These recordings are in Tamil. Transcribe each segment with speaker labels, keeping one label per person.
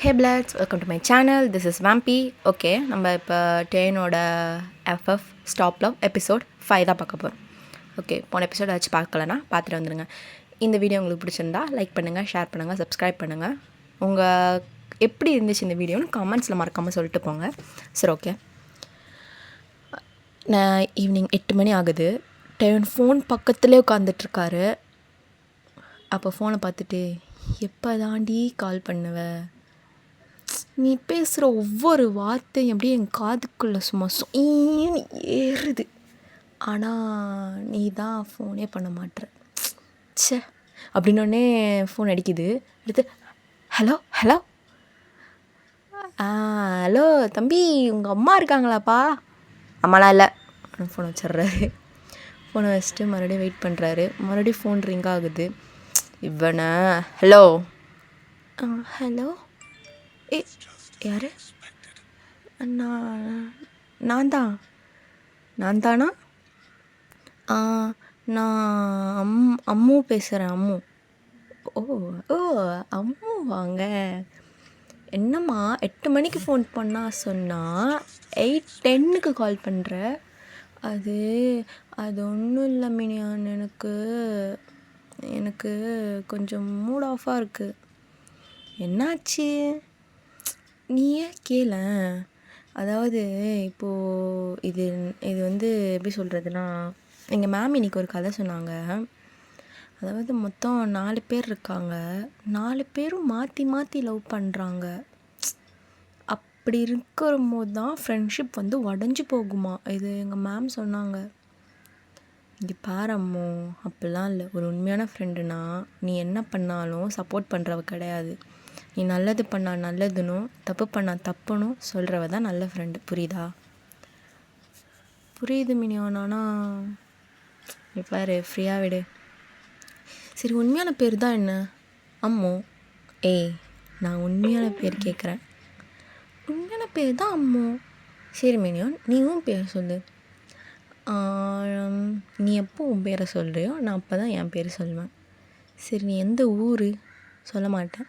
Speaker 1: Hey bloods, welcome to my channel. This is Vampy. Okay, நம்ம இப்போ டேனோட எஃப்எஃப் ஸ்டாப் லவ் எபிசோட் 5 தான் பார்க்க போகிறோம். ஓகே, போன எபிசோட் ஆச்சு பார்க்கலன்னா பார்த்துட்டு வந்துடுங்க. இந்த வீடியோ உங்களுக்கு பிடிச்சிருந்தா லைக் பண்ணுங்கள், ஷேர் பண்ணுங்கள், சப்ஸ்கிரைப் பண்ணுங்கள். உங்கள் எப்படி இருந்துச்சு இந்த வீடியோன்னு கமெண்ட்ஸில் மறக்காமல் சொல்லிட்டு போங்க. சரி, ஓகே. நான் ஈவினிங் 8 மணி ஆகுது. டேன் ஃபோன் பக்கத்துலேயே உட்காந்துட்ருக்காரு. அப்போ ஃபோனை பார்த்துட்டு, எப்போ தாண்டி கால் பண்ணுவ? நீ பேசுகிற ஒவ்வொரு வார்த்தையும் அப்படியே என் காதுக்குள்ளே சும்மா சொன்னு ஏறுது. ஆனால் நீ தான் ஃபோனே பண்ண மாட்ற. ச்சே அப்படின்னோடனே ஃபோன் அடிக்குது. எடுத்து ஹலோ ஹலோ ஹலோ தம்பி, உங்கள் அம்மா இருக்காங்களாப்பா? அம்மாலாம் இல்லை. ஃபோனை வச்சிட்றாரு. ஃபோனை வச்சுட்டு மறுபடியும் வெயிட் பண்ணுறாரு. மறுபடியும் ஃபோன் ரிங் ஆகுது. இவனை ஹலோ ஹலோ ஏ யார்? நான் தானா? நான் அம்மு பேசுகிறேன். அம்மு. ஓ ஓ அம்மு வாங்க. என்னம்மா 8 மணிக்கு ஃபோன் பண்ணால் சொன்னால் 8:10க்கு கால் பண்ணுற? அது ஒன்றும் இல்லை மினியான், எனக்கு கொஞ்சம் மூட் ஆஃபாக இருக்குது. என்னாச்சு? நீயே கேளேன். அதாவது இப்போது இது வந்து எப்படி சொல்கிறதுனா, எங்கள் மேம் இன்றைக்கி ஒரு கதை சொன்னாங்க. அதாவது மொத்தம் 4 பேர் இருக்காங்க. 4 பேரும் மாற்றி லவ் பண்ணுறாங்க. அப்படி இருக்கிற போது தான் ஃப்ரெண்ட்ஷிப் வந்து உடஞ்சி போகுமா. இது எங்கள் மேம் சொன்னாங்க. இங்கே பாரம்மோ, அப்படிலாம் இல்லை. ஒரு உண்மையான ஃப்ரெண்டுனா நீ என்ன பண்ணாலும் சப்போர்ட் பண்ணுறவ கிடையாது. நீ நல்லது பண்ணால் நல்லதுனும் தப்பு பண்ணால் தப்புனும் சொல்கிறவ தான் நல்ல ஃப்ரெண்டு. புரியுதா? புரியுது மினியான். ஆனால் பாரு, ஃப்ரீயாக விடு. சரி, உண்மையான பேர் தான் என்ன? அம்மு. ஏய், நான் உண்மையான பேர் கேட்குறேன். உண்மையான பேர் தான் அம்மு. சரி மினியான், நீயும் பேர் சொல்லு. நீ எப்போ உன் பேரை சொல்கிறியோ நான் அப்போ தான் என் பேர் சொல்லுவேன். சரி, நீ எந்த ஊர்? சொல்ல மாட்டேன்.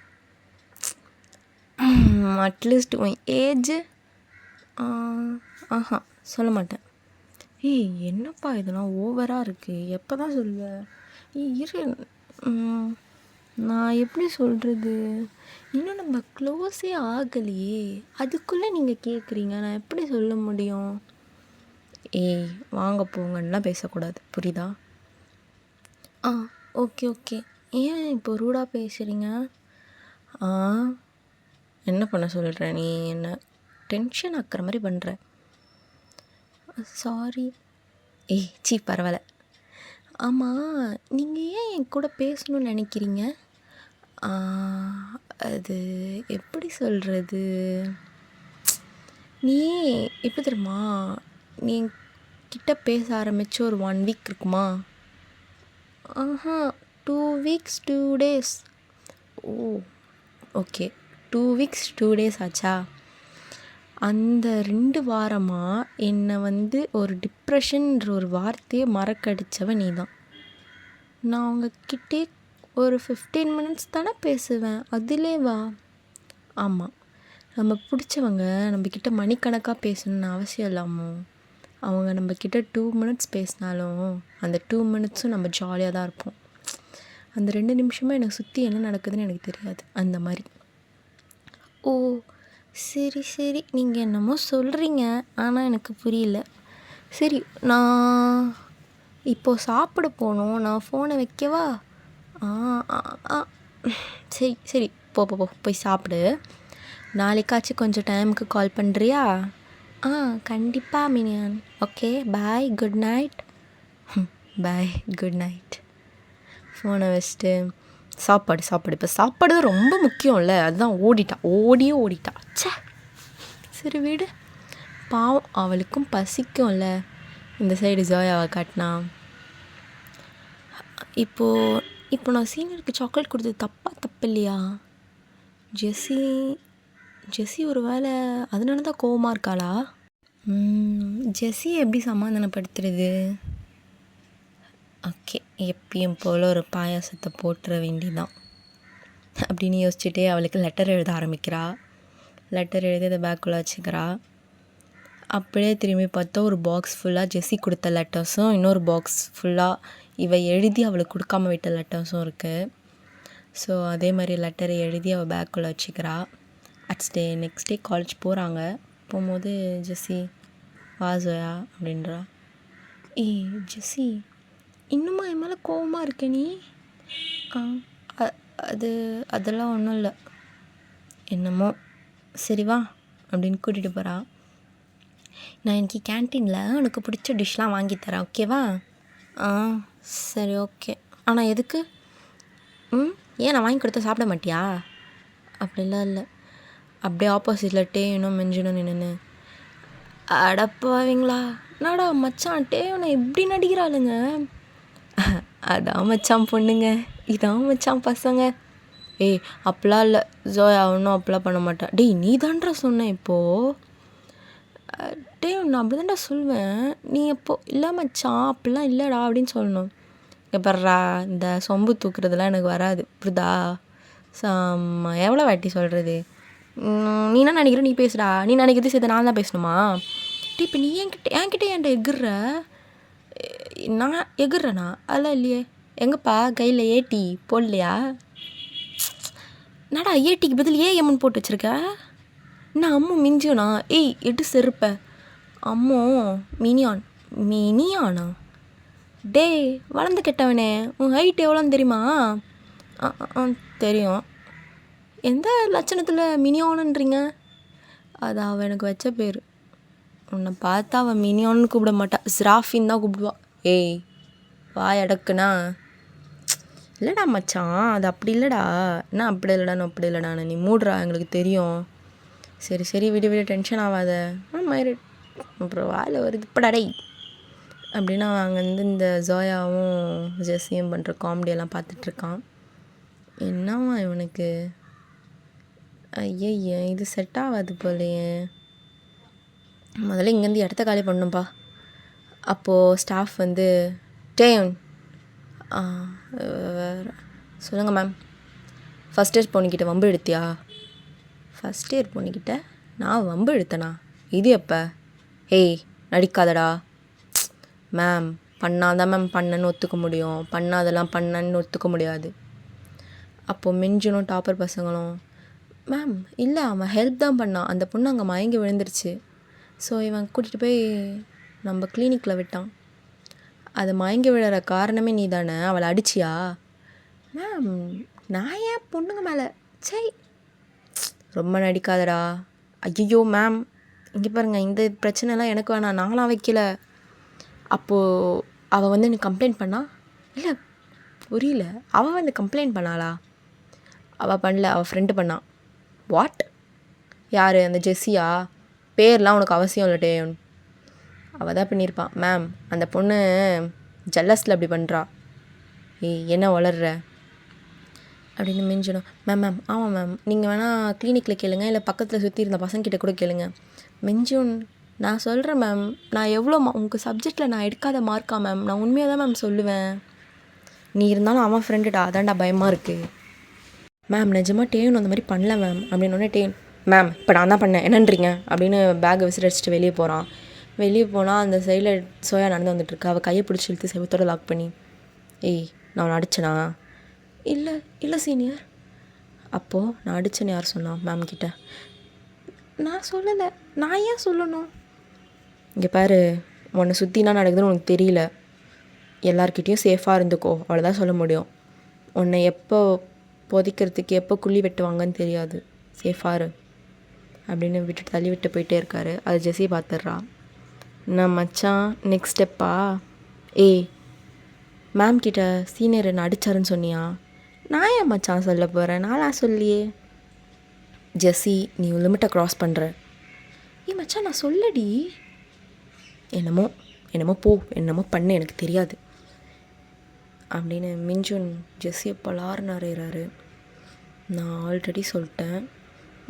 Speaker 1: அட்லீஸ்ட் உன் ஏஜ்? சொல்ல மாட்டேன். ஏய், என்னப்பா இதெல்லாம் ஓவராக இருக்குது. எப்போ தான் சொல்லுவேன்? இரு, நான் எப்படி சொல்கிறது? இன்னும் நம்ம க்ளோஸே ஆகலையே, அதுக்குள்ளே நீங்கள் கேட்குறீங்க. நான் எப்படி சொல்ல முடியும்? ஏய், வாங்க போங்கன்னெலாம் பேசக்கூடாது, புரியுதா? ஓகே. ஏன் இப்போ ரூடாக பேசுகிறீங்க? என்ன பண்ண சொல்கிற? நீ என்ன டென்ஷன் ஆக்குற மாதிரி பண்ணுற. சாரி. ஏய் பரவாயில்ல. ஆமாம், நீங்கள் ஏன் என் கூட பேசணும்னு நினைக்கிறீங்க? அது எப்படி சொல்கிறது? நீ எப்படி தெரியுமா, நீ என்கிட்ட பேச ஆரம்பித்து ஒரு 1 வீக் இருக்குமா? 2 வீக்ஸ் 2 டேஸ். ஓ ஓகே, 2 வீக்ஸ் 2 டேஸ் ஆச்சா? அந்த 2 வாரமாக என்னை வந்து ஒரு டிப்ரெஷன்ற ஒரு வார்த்தையை மறக்கடிச்சவ நீ தான். நான் உங்ககிட்டே ஒரு 15 மினிட்ஸ் தானே பேசுவேன், அதிலே வா. ஆமாம், நம்ம பிடிச்சவங்க நம்மக்கிட்ட மணிக்கணக்காக பேசணுன்னு அவசியம் இல்லாமோ. அவங்க நம்மக்கிட்ட 2 மினிட்ஸ் பேசினாலும் அந்த 2 மினிட்ஸும் நம்ம ஜாலியாக தான் இருப்போம். அந்த 2 நிமிஷமாக எனக்கு சுற்றி என்ன நடக்குதுன்னு எனக்கு தெரியாது. அந்த மாதிரி. ஓ சரி, நீங்கள் என்னமோ சொல்கிறீங்க, ஆனால் எனக்கு புரியல. சரி, நான் இப்போது சாப்பிட போகணும். நான் ஃபோனை வைக்கவா? சரி போய் சாப்பிடு. நாளைக்காச்சும் கொஞ்சம் டைமுக்கு கால் பண்ணுறியா? கண்டிப்பாக மினியான். ஓகே, பாய், குட் நைட். பாய், குட் நைட். ஃபோனை வச்சுட்டு சாப்பாடு. இப்போ சாப்பாடு ரொம்ப முக்கியம்ல, அதுதான் ஓடிட்டா. ச்சே, சரி வீடு. பாவம், அவளுக்கும் பசிக்கும்ல. இந்த சைடு ஜோயாவை காட்டினா. இப்போ நான் சீனியருக்கு சாக்லேட் கொடுத்தது தப்பு இல்லையா? ஜெஸ்ஸி ஒரு வேளை அதனால தான் கோவமாக இருக்காளா? ஜெஸ்ஸியை எப்படி சமாதானப்படுத்துறது? ஓகே, எப்பயும் போல் ஒரு பாயாசத்தை போட்டுற வேண்டிதான் அப்படின்னு யோசிச்சுட்டே அவளுக்கு லெட்டர் எழுத ஆரம்பிக்கிறா. லெட்டர் எழுதி அதை பேக்குள்ளே வச்சுக்கிறா. அப்படியே திரும்பி பார்த்தா ஒரு பாக்ஸ் ஃபுல்லாக ஜெஸ்ஸி கொடுத்த லெட்டர்ஸும் இன்னொரு பாக்ஸ் ஃபுல்லாக இவள் எழுதி அவளுக்கு கொடுக்காம விட்ட லெட்டர்ஸும் இருக்குது. ஸோ அதே மாதிரி லெட்டரை எழுதி அவள் பேக்குள்ளே வச்சுக்கிறா. நெக்ஸ்ட் டே காலேஜ் போகிறாங்க. போகும்போது ஜெஸ்ஸி வா ஜோயா அப்படின்றா. ஜெஸ்ஸி இன்னுமா என் மேலே கோவமாக இருக்க நீ? அதெல்லாம் ஒன்றும் இல்லை, என்னமோ சரி வா அப்படின்னு கூட்டிகிட்டு போகிறா. நான் இன்றைக்கி கேன்டீனில் உனக்கு பிடிச்ச டிஷ்லாம் வாங்கித்தரேன், ஓகேவா? சரி ஓகே. ஆனால் எதுக்கு? ஏன் நான் வாங்கி கொடுத்தா சாப்பிட மாட்டியா? அப்படிலாம் இல்லை. அப்படியே ஆப்போசிட்டில் டேனும் மெஞ்சினும் நின்று அடப்பாவீங்களா, என்னடா மச்சான் டேனை இப்படி நடிக்கிறாளுங்க. அதான் மச்சான் பொண்ணுங்க, இதான் மச்சான் பசங்க. அப்படிலாம் இல்லை ஜோயா, ஒன்றும் அப்படிலாம் பண்ண மாட்டேன். நீ தான்டா சொன்னேன் இப்போது. நான் அப்படி தான்டா சொல்வேன், நீ இல்லை மச்சான் அப்படிலாம் இல்லைடா அப்படின்னு சொல்லணும். எப்பட்றா இந்த சொம்பு தூக்குறதுலாம் எனக்கு வராது, புரியுதா? எவ்வளோ வாட்டி சொல்கிறது? நீ என்ன நினைக்கிற, நீ பேசுடா. நீ நினைக்கிறது சரி, நான் தான் பேசணுமா? இப்போ நீ என்கிட்ட என்கிட்ட எகுற, நான் எகுறேண்ணா? அதெல்லாம் இல்லையே. எங்கப்பா கையில் ஏடி போடலையா? நடா ஏடிக்கு பதில் ஏஎம்னு போட்டு வச்சுருக்க. என்ன அம்மு மிஞ்சியோண்ணா? எட்டு செருப்ப அம்மோ மினியானா? வளர்ந்து கெட்டவனே, உன் ஹைட் எவ்வளோன்னு தெரியுமா? தெரியும். எந்த லட்சணத்தில் மினியானுன்றீங்க? அது அவன் எனக்கு வச்ச பேர். உன்னை பார்த்தா அவன் மினியான்னு கூப்பிட மாட்டா, ஜிராஃபின்னு தான் கூப்பிடுவா. வாய் அடக்குனா. இல்லைடா மச்சான், அது அப்படி இல்லைடா. என்ன அப்படி இல்லைடான்னு நீ மூடுறா, எங்களுக்கு தெரியும். சரி விடு டென்ஷன் ஆகாத. மயிறு அப்புறம் வாயில் வருது இப்படா அப்படின்னா அவன் அங்கேருந்து இந்த ஜோயாவும் ஜெஸ்ஸியும் பண்ணுற காமெடியெல்லாம் பார்த்துட்ருக்கான். என்னவா இவனுக்கு? இது செட் ஆகாது போலையே. முதல்ல இங்கேருந்து இடத்த காலி பண்ணணும்ப்பா. அப்போது ஸ்டாஃப் வந்து டேன் சொல்லுங்கள் மேம், ஃபஸ்ட் இயர் பொண்ணுக்கிட்ட வம்பு எடுத்தியா? ஃபஸ்ட் இயர் பொண்ணுக்கிட்ட நான் வம்பு எடுத்தேனா? இது எப்போ? நடிக்காதடா மேம். பண்ணாதான் மேம் பண்ணன்னு ஒத்துக்க முடியும், பண்ணாதெல்லாம் பண்ணன்னு ஒத்துக்க முடியாது. அப்போது மிஞ்சினும் டாப்பர் பசங்களும் மேம் இல்லை அவன் ஹெல்ப் தான் பண்ணான், அந்த பொண்ணு அங்கே மயங்கி விழுந்துருச்சு. ஸோ இவன் கூட்டிகிட்டு போய் நம்ம கிளினிக்கில் விட்டான். அது மயங்கி விழுற காரணமே நீ தானே, அவளை அடிச்சியா? மேம் நான் ஏன் பொண்ணுங்க மேலே ரொம்ப நடிக்காதடா. ஐயோ மேம் இங்கே பாருங்கள், இந்த பிரச்சனைலாம் எனக்கு வேணாம், நாங்களாம் வைக்கல. அப்போது அவள் வந்து எனக்கு கம்ப்ளைண்ட் பண்ணா? இல்லை புரியல. அவள் வந்து கம்ப்ளைண்ட் பண்ணாளா? அவள் பண்ணல, அவள் ஃப்ரெண்டு பண்ணான். வாட்? யார்? அந்த ஜெஸ்ஸியா? பேர்லாம் உனக்கு அவசியம் இல்லை டேன், அவள் தான் பண்ணியிருப்பான். மேம் அந்த பொண்ணு ஜல்லஸில் அப்படி பண்ணுறா. என்ன வளர்ற அப்படின்னு மிஞ்சணும். மேம் ஆமாம் மேம், நீங்கள் வேணால் கிளினிக்கில் கேளுங்க, இல்லை பக்கத்தில் சுற்றி இருந்த பசங்கிட்ட கூட கேளுங்க. மிஞ்சுன் நான் சொல்கிறேன் மேம், நான் எவ்வளோ உங்கள் சப்ஜெக்டில் நான் எடுக்காத மார்க்கா மேம்? நான் உண்மையாக தான் மேம் சொல்லுவேன். நீ இருந்தாலும் அவன் ஃப்ரெண்டுடா, அதான்டா பயமாக இருக்குது. மேம் நிஜமாக டேன் அந்த மாதிரி பண்ணல மேம் அப்படின்னோடனே டேன் மேம் இப்போ நான் தான் பண்ணேன் என்னன்றீங்க அப்படின்னு பேக்கை விசிறடிச்சிட்டு வெளியே போகிறான். வெளியே போனால் அந்த சைடில் சோயா நடந்து வந்துட்டுருக்கா. அவள் கையை பிடிச்சி இழுத்து செவத்தோட லாக் பண்ணி நான் அவனை அடித்தேனா? இல்லை சீனியர். அப்போது நான் அடித்தேன்னு யார் சொன்னான்? மேம் கிட்ட நான் சொல்லலை. நான் ஏன் சொல்லணும்? இங்கே பாரு, உன்னை சுற்றினா நடக்குதுன்னு உனக்கு தெரியல, எல்லார்கிட்டேயும் சேஃபாக இருந்துக்கோ, அவ்வளோதான் சொல்ல முடியும். உன்னை எப்போ புதைக்கிறதுக்கு எப்போ குழி வெட்டுவாங்கன்னு தெரியாது, சேஃபாக இரு அப்படின்னு விட்டுட்டு தள்ளி விட்டு போயிட்டே இருக்காரு. அது ஜெஸ்ஸி பார்த்துட்றா. நான் மச்சான் நெக்ஸ்ட் ஸ்டெப்பா? மேம் கிட்ட சீனியர் என்ன அடித்தாருன்னு சொன்னியா? நான் ஏன் மச்சான் சொல்ல போகிறேன், நான்லாம் சொல்லியே. ஜெஸ்ஸி நீ லிமிட்டை க்ராஸ் பண்ணுற. மச்சான் நான் சொல்லடி. என்னமோ போ, என்னமோ பண்ணு, எனக்கு தெரியாது அப்படின்னு மிஞ்சுன் ஜெஸ்ஸியை பலார்னு அறையிறாரு. நான் ஆல்ரெடி சொல்லிட்டேன்,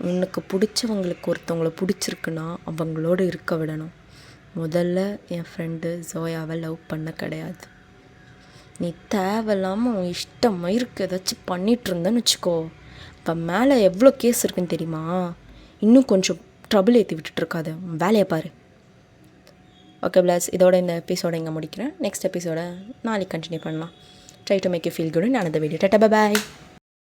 Speaker 1: உனக்கு பிடிச்சவங்களுக்கு ஒருத்தவங்களை பிடிச்சிருக்குன்னா அவங்களோட இருக்க விடணும். முதல்ல என் ஃப்ரெண்டு ஜோயாவை லவ் பண்ண கிடையாது. நீ தேவையில்லாமல் உன் இஷ்டமாக இருக்க ஏதாச்சும் பண்ணிகிட்டு இருந்தேன்னு வச்சுக்கோ, இப்போ மேலே எவ்வளோ கேஸ் இருக்குன்னு தெரியுமா? இன்னும் கொஞ்சம் ட்ரபிள் ஏற்றி விட்டுட்ருக்காது, வேலையை பாரு. ஓகே பிளாஸ், இதோட இந்த எபிசோட இங்கே முடிக்கிறேன். நெக்ஸ்ட் எபிசோட நாளைக்கு கண்டினியூ பண்ணலாம். Try to make you feel good in another video. டாடா, பை பாய்.